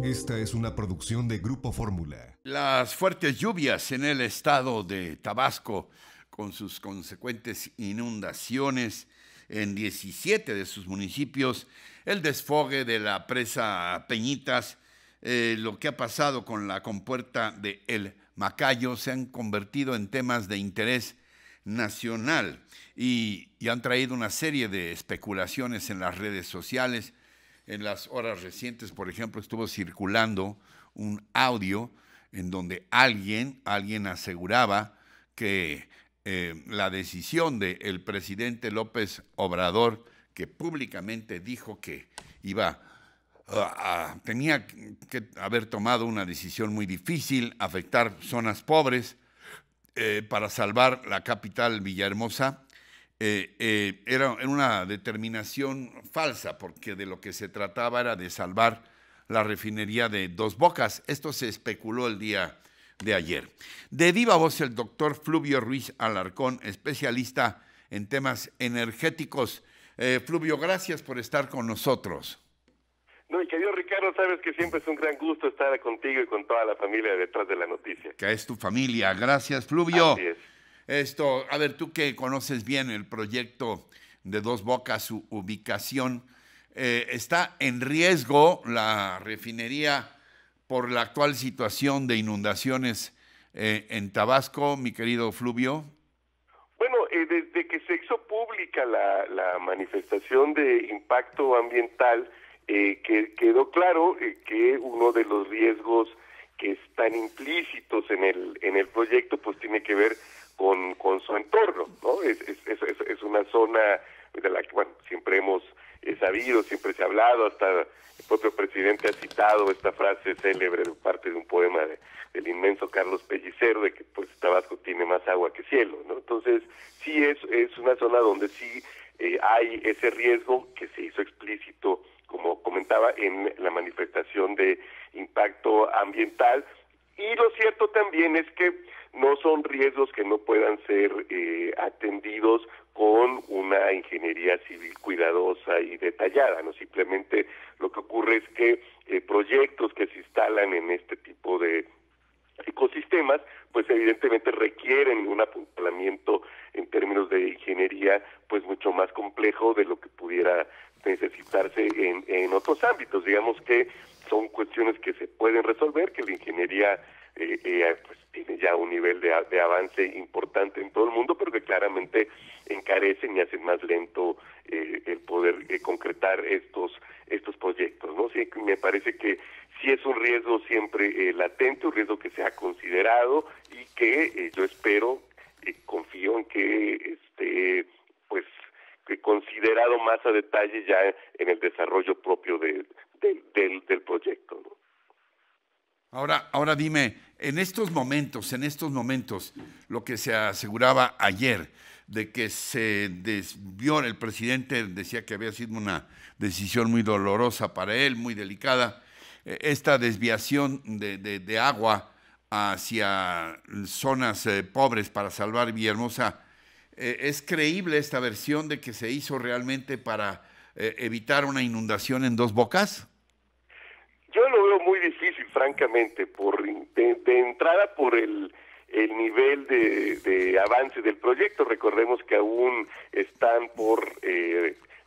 Esta es una producción de Grupo Fórmula. Las fuertes lluvias en el estado de Tabasco, con sus consecuentes inundaciones en 17 de sus municipios, el desfogue de la presa Peñitas, lo que ha pasado con la compuerta de El Macayo, se han convertido en temas de interés nacional y han traído una serie de especulaciones en las redes sociales. En las horas recientes, por ejemplo, estuvo circulando un audio en donde alguien aseguraba que la decisión del presidente López Obrador, que públicamente dijo que tenía que haber tomado una decisión muy difícil, afectar zonas pobres para salvar la capital Villahermosa, era una determinación falsa, porque de lo que se trataba era de salvar la refinería de Dos Bocas. Esto se especuló el día de ayer. De viva voz, el doctor Fluvio Ruiz Alarcón, especialista en temas energéticos. Fluvio, gracias por estar con nosotros. No, y querido Ricardo, sabes que siempre es un gran gusto estar contigo y con toda la familia detrás de la noticia. Que es tu familia. Gracias, Fluvio. Así es. A ver, tú que conoces bien el proyecto de Dos Bocas, su ubicación, ¿está en riesgo la refinería por la actual situación de inundaciones en Tabasco, mi querido Fluvio? Bueno, desde que se hizo pública la manifestación de impacto ambiental, quedó claro que uno de los riesgos que están implícitos en el proyecto pues tiene que ver con su entorno, ¿no? Es una zona de la que, bueno, siempre hemos sabido, siempre se ha hablado, hasta el propio presidente ha citado esta frase célebre de parte de un poema del inmenso Carlos Pellicer, de que pues Tabasco tiene más agua que cielo, ¿no? Entonces, sí es una zona donde sí hay ese riesgo que se hizo explícito, como comentaba, en la manifestación de impacto ambiental. Y lo cierto también es que no son riesgos que no puedan ser atendidos con una ingeniería civil cuidadosa y detallada, ¿no? Simplemente lo que ocurre es que proyectos que se instalan en este tipo de ecosistemas, pues evidentemente requieren un apuntalamiento en términos de ingeniería pues mucho más complejo de lo que pudiera necesitarse en otros ámbitos. Digamos que son cuestiones que se pueden resolver, que la ingeniería pues tiene ya un nivel de avance importante en todo el mundo, pero que claramente encarecen y hacen más lento el poder concretar estos proyectos, ¿no? Sí, me parece que sí es un riesgo siempre latente, un riesgo que se ha considerado y que yo espero, confío en que pues considerado más a detalle ya en el desarrollo propio del proyecto, ¿no? Ahora dime, en estos momentos, lo que se aseguraba ayer de que se desvió, el presidente decía que había sido una decisión muy dolorosa para él, muy delicada, esta desviación de agua hacia zonas pobres para salvar Villahermosa, ¿es creíble esta versión de que se hizo realmente para evitar una inundación en Dos Bocas? Yo lo veo muy difícil, francamente, de entrada por el nivel de avance del proyecto. Recordemos que aún están por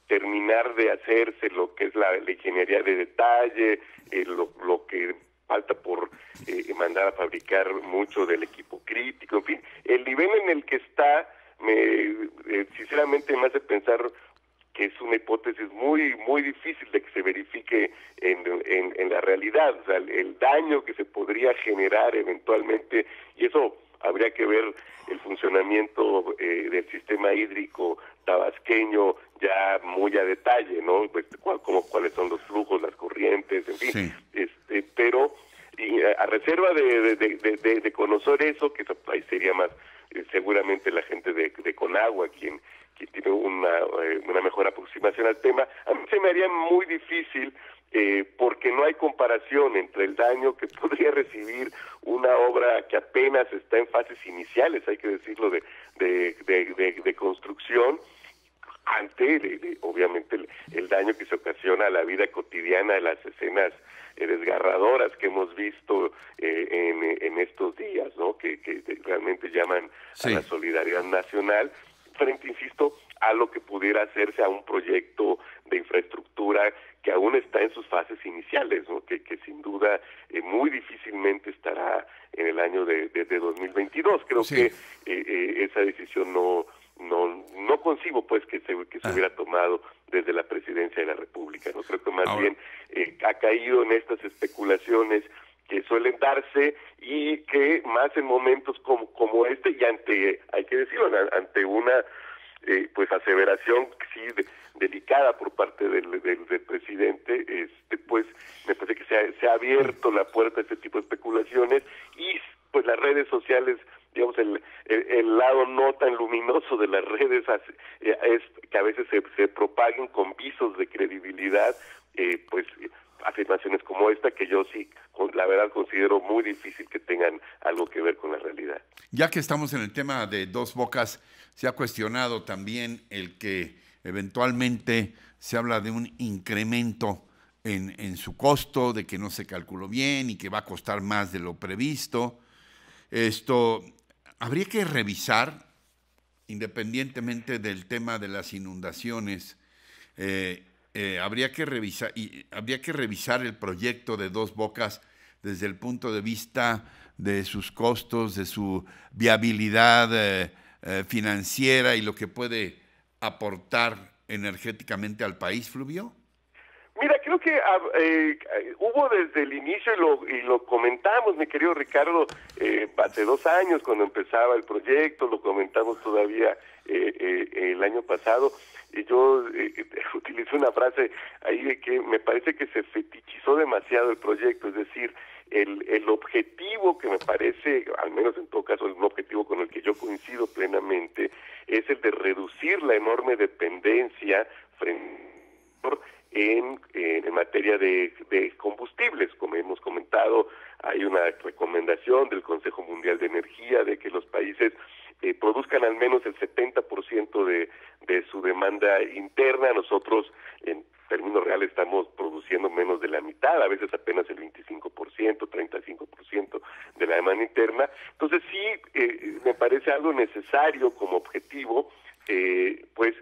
terminar de hacerse lo que es la ingeniería de detalle, lo que falta por mandar a fabricar mucho del equipo crítico, en fin. El nivel en el que está, sinceramente me hace pensar que es una hipótesis muy muy difícil de que se verifique en la realidad. O sea, el daño que se podría generar eventualmente, y eso habría que ver el funcionamiento del sistema hídrico tabasqueño ya muy a detalle, ¿no? Pues, cuáles son los flujos, las corrientes, en fin. Sí. Pero a reserva de conocer eso, que ahí sería más seguramente la gente de Conagua quien tiene una mejor aproximación al tema. A mí se me haría muy difícil porque no hay comparación entre el daño que podría recibir una obra que apenas está en fases iniciales, hay que decirlo, de construcción, ante obviamente el daño que se ocasiona a la vida cotidiana, de las escenas desgarradoras que hemos visto en estos días, ¿no? Que realmente llaman a la solidaridad nacional, frente, insisto, a lo que pudiera hacerse a un proyecto de infraestructura que aún está en sus fases iniciales, ¿no? Que sin duda muy difícilmente estará en el año de 2022. Creo que esa decisión no concibo pues que se hubiera tomado desde la presidencia de la República. No creo que más bien ha caído en estas especulaciones que suelen darse y que más en momentos como este y hay que decirlo, ante una pues aseveración sí delicada por parte del presidente, pues me parece que se ha abierto la puerta a este tipo de especulaciones y pues las redes sociales, digamos, el lado no tan luminoso de las redes es que a veces se propaguen con visos de credibilidad, pues afirmaciones como esta que yo sí, la verdad, considero muy difícil que tengan algo que ver con la realidad. Ya que estamos en el tema de Dos Bocas, se ha cuestionado también el que eventualmente se habla de un incremento en su costo, de que no se calculó bien y que va a costar más de lo previsto. Esto habría que revisar, independientemente del tema de las inundaciones, habría que revisar el proyecto de Dos Bocas desde el punto de vista de sus costos, de su viabilidad financiera y lo que puede aportar energéticamente al país, Fluvio. Mira, creo que hubo desde el inicio, y lo comentamos, mi querido Ricardo, hace 2 años cuando empezaba el proyecto, lo comentamos todavía el año pasado, y yo utilicé una frase ahí de que me parece que se fetichizó demasiado el proyecto, es decir, el objetivo que me parece, al menos en todo caso, un objetivo con el que yo coincido plenamente, es el de reducir la enorme dependencia en materia de combustibles. Como hemos comentado, hay una recomendación del Consejo Mundial de Energía de que los países produzcan al menos el 70% de su demanda interna. Nosotros, en términos reales, estamos produciendo menos de la mitad, a veces apenas el 25%, 35% de la demanda interna. Entonces sí, me parece algo necesario como objetivo, pues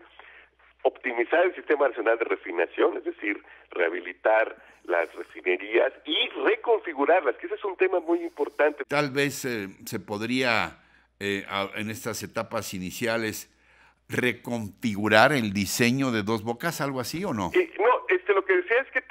optimizar el sistema nacional de refinación, es decir, rehabilitar las refinerías y reconfigurarlas, que ese es un tema muy importante. Tal vez se podría, en estas etapas iniciales, reconfigurar el diseño de Dos Bocas, algo así, ¿o no? No, lo que decía es que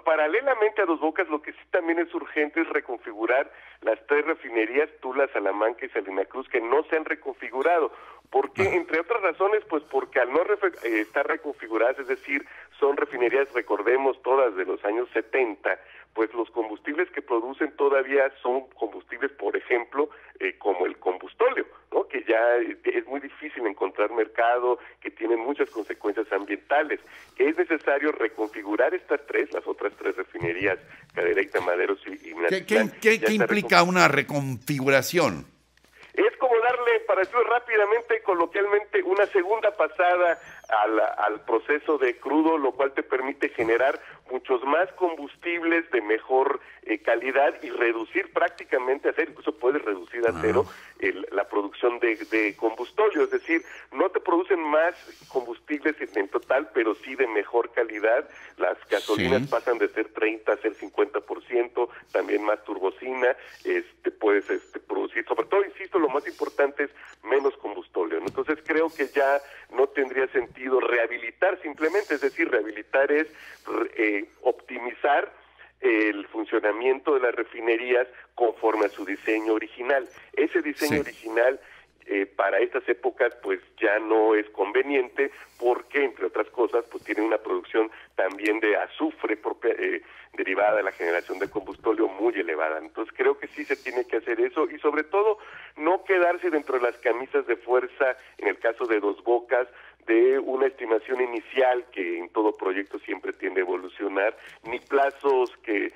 paralelamente a Dos Bocas, lo que sí también es urgente es reconfigurar las 3 refinerías, Tula, Salamanca y Salina Cruz, que no se han reconfigurado. ¿Por qué? Entre otras razones, pues porque al no estar reconfiguradas, es decir, son refinerías, recordemos, todas de los años 70, pues los combustibles que producen todavía son combustibles, por ejemplo, como el combustóleo, ¿no? Que ya es muy difícil encontrar mercado, que tienen muchas consecuencias ambientales. Es necesario reconfigurar las otras 3 refinerías, Cadereyta, Maderos y Minatitlán. ¿Qué implica una reconfiguración? Es como darle, para decirlo rápidamente, coloquialmente, una segunda pasada al proceso de crudo, lo cual te permite generar muchos más combustibles de mejor calidad y reducir prácticamente a cero, incluso puedes reducir a cero la producción de combustóleo, es decir, no te producen más combustibles en total, pero sí de mejor calidad. Las gasolinas pasan de ser 30 a ser 50%, también más turbocina, puedes producir, sobre todo, insisto, lo más importante es menos combustóleo, ¿no? Entonces creo que ya no tendría sentido rehabilitar simplemente, es decir, rehabilitar es optimizar el funcionamiento de las refinerías conforme a su diseño original. Ese diseño original para estas épocas pues ya no es conveniente porque, entre otras cosas, pues tiene una producción también de azufre propia, derivada de la generación de combustóleo muy elevada. Entonces creo que sí se tiene que hacer eso y sobre todo no quedarse dentro de las camisas de fuerza, en el caso de Dos Bocas, de una estimación inicial que en todo proyecto siempre tiende a evolucionar, ni plazos que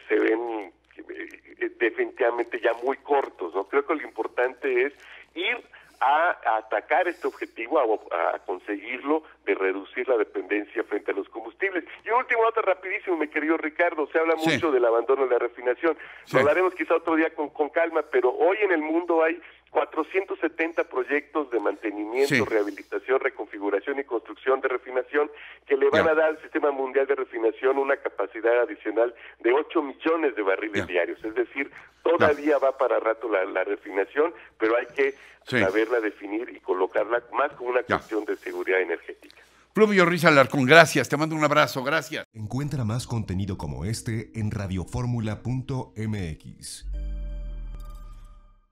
se ven definitivamente ya muy cortos, ¿no? Creo que lo importante es ir a atacar este objetivo, a conseguirlo, de reducir la dependencia frente a los combustibles. Y un último nota rapidísimo, mi querido Ricardo, se habla mucho del abandono de la refinación. Lo hablaremos quizá otro día con calma, pero hoy en el mundo hay 470 proyectos de mantenimiento, rehabilitación, reconfiguración y construcción de refinación que le van a dar al Sistema Mundial de Refinación una capacidad adicional de 8 millones de barriles diarios. Es decir, todavía va para rato la refinación, pero hay que saberla definir y colocarla más como una cuestión de seguridad energética. Fluvio Ruiz Alarcón, gracias, te mando un abrazo, gracias. Encuentra más contenido como este en radioformula.mx.